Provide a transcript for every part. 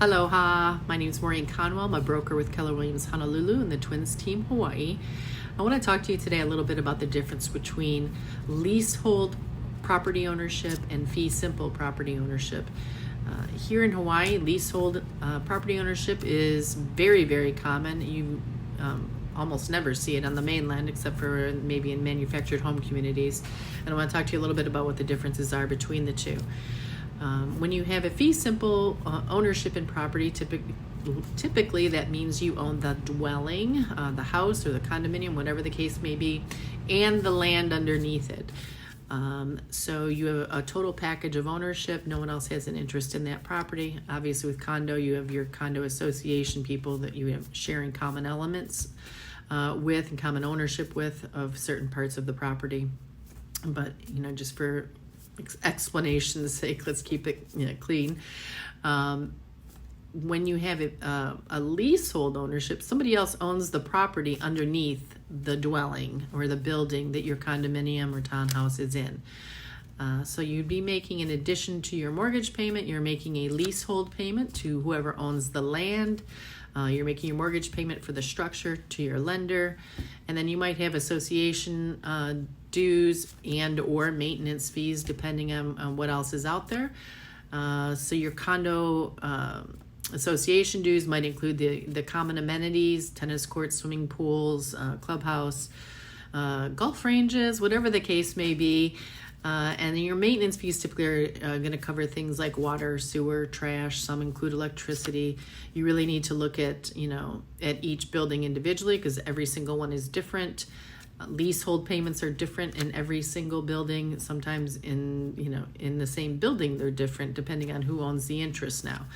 Aloha, my name is Maureen Conwell. I'm a broker with Keller Williams Honolulu and the Twins Team Hawaii. I want to talk to you today a little bit about the difference between leasehold property ownership and fee simple property ownership. Here in Hawaii, leasehold property ownership is very, very common. You almost never see it on the mainland except for maybe in manufactured home communities. And I want to talk to you a little bit about what the differences are between the two. When you have a fee simple ownership in property, typically that means you own the dwelling, the house or the condominium, whatever the case may be, and the land underneath it. So you have a total package of ownership. No one else has an interest in that property. Obviously with condo, you have your condo association people that you have sharing common elements with and common ownership with of certain parts of the property. But, just for explanation's sake, let's keep it clean. When you have a leasehold ownership, somebody else owns the property underneath the dwelling or the building that your condominium or townhouse is in. So you'd be making, in addition to your mortgage payment, you're making a leasehold payment to whoever owns the land. You're making your mortgage payment for the structure to your lender. And then you might have association dues and or maintenance fees depending on what else is out there. So your condo association dues might include the common amenities, tennis courts, swimming pools, clubhouse, golf ranges, whatever the case may be. And then your maintenance fees typically are going to cover things like water, sewer, trash. Some include electricity. You really need to look at each building individually because every single one is different. Leasehold payments are different in every single building. Sometimes in the same building they're different depending on who owns the interest now.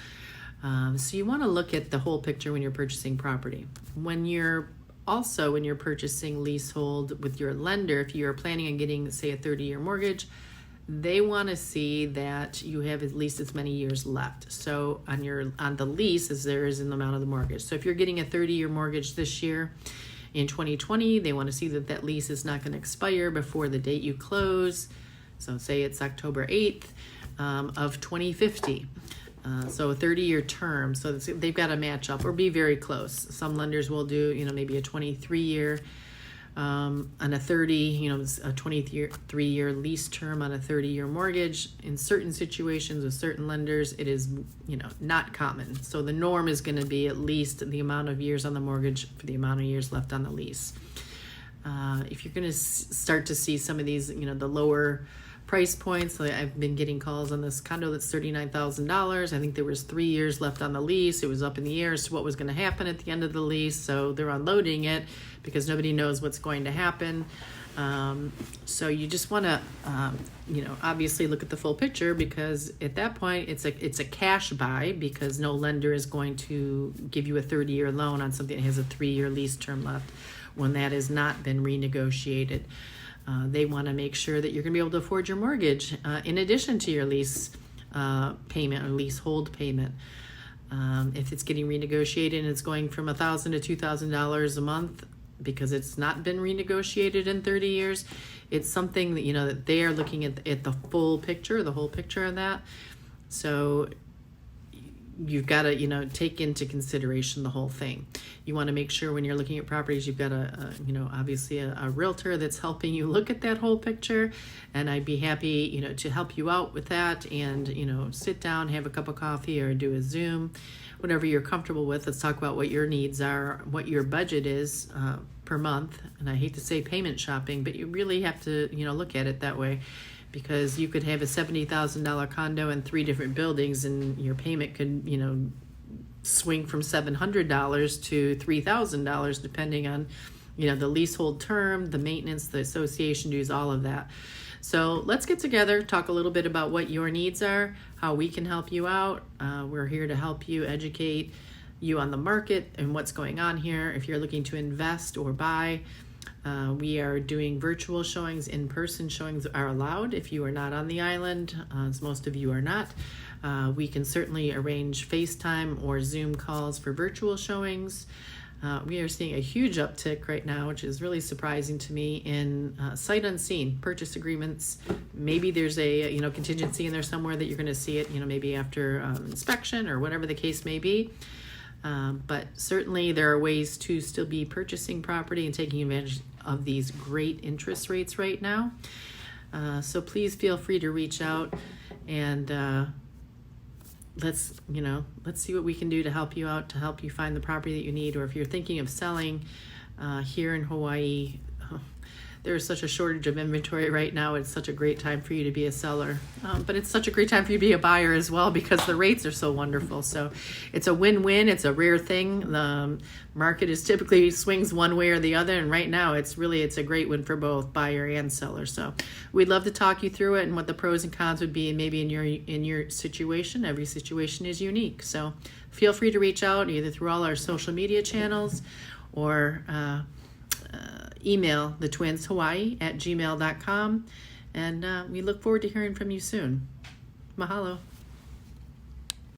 So you want to look at the whole picture when you're purchasing property. When you're purchasing leasehold with your lender, if you're planning on getting, say, a 30-year mortgage, they want to see that you have at least as many years left. So on the lease as there is in the amount of the mortgage. So if you're getting a 30-year mortgage this year, in 2020, they want to see that lease is not going to expire before the date you close. So say it's October 8th of 2050. So a 30-year term, so they've got to match up or be very close. Some lenders will do, maybe a 23-year on a 30, a 23-year lease term on a 30-year mortgage. In certain situations with certain lenders, it is, not common. So the norm is going to be at least the amount of years on the mortgage for the amount of years left on the lease. If you're going to start to see some of these, the lower price points. I've been getting calls on this condo that's $39,000. I think there was 3 years left on the lease. It was up in the air as to what was going to happen at the end of the lease. So they're unloading it because nobody knows what's going to happen. So you just want to, obviously look at the full picture because at that point it's a cash buy because no lender is going to give you a 30-year loan on something that has a 3-year lease term left when that has not been renegotiated. They want to make sure that you're going to be able to afford your mortgage in addition to your lease payment or leasehold payment. If it's getting renegotiated and it's going from $1,000 to $2,000 a month because it's not been renegotiated in 30 years, it's something that, that they are looking at the full picture, the whole picture of that. So you've got to, take into consideration the whole thing. You want to make sure when you're looking at properties, you've got obviously a realtor that's helping you look at that whole picture. And I'd be happy, to help you out with that and, sit down, have a cup of coffee or do a Zoom, whatever you're comfortable with. Let's talk about what your needs are, what your budget is per month. And I hate to say payment shopping, but you really have to, look at it that way. Because you could have a $70,000 condo in 3 different buildings and your payment could, swing from $700 to $3,000 depending on, the leasehold term, the maintenance, the association dues, all of that. So let's get together, talk a little bit about what your needs are, how we can help you out. We're here to help you, educate you on the market and what's going on here. If you're looking to invest or buy, we are doing virtual showings. In-person showings are allowed if you are not on the island, as most of you are not. We can certainly arrange FaceTime or Zoom calls for virtual showings. We are seeing a huge uptick right now, which is really surprising to me, in sight unseen purchase agreements. Maybe there's a contingency in there somewhere that you're going to see it, maybe after inspection or whatever the case may be. But certainly there are ways to still be purchasing property and taking advantage of these great interest rates right now. So please feel free to reach out, and let's see what we can do to help you out, to help you find the property that you need. Or if you're thinking of selling here in Hawaii, there's such a shortage of inventory right now. It's such a great time for you to be a seller, but it's such a great time for you to be a buyer as well, because the rates are so wonderful. So it's a win-win. It's a rare thing. The market is typically swings one way or the other, and right now it's a great win for both buyer and seller. So we'd love to talk you through it and what the pros and cons would be, and maybe in your situation. Every situation is unique. So feel free to reach out either through all our social media channels or email thetwinshawaii@gmail.com, and we look forward to hearing from you soon. Mahalo.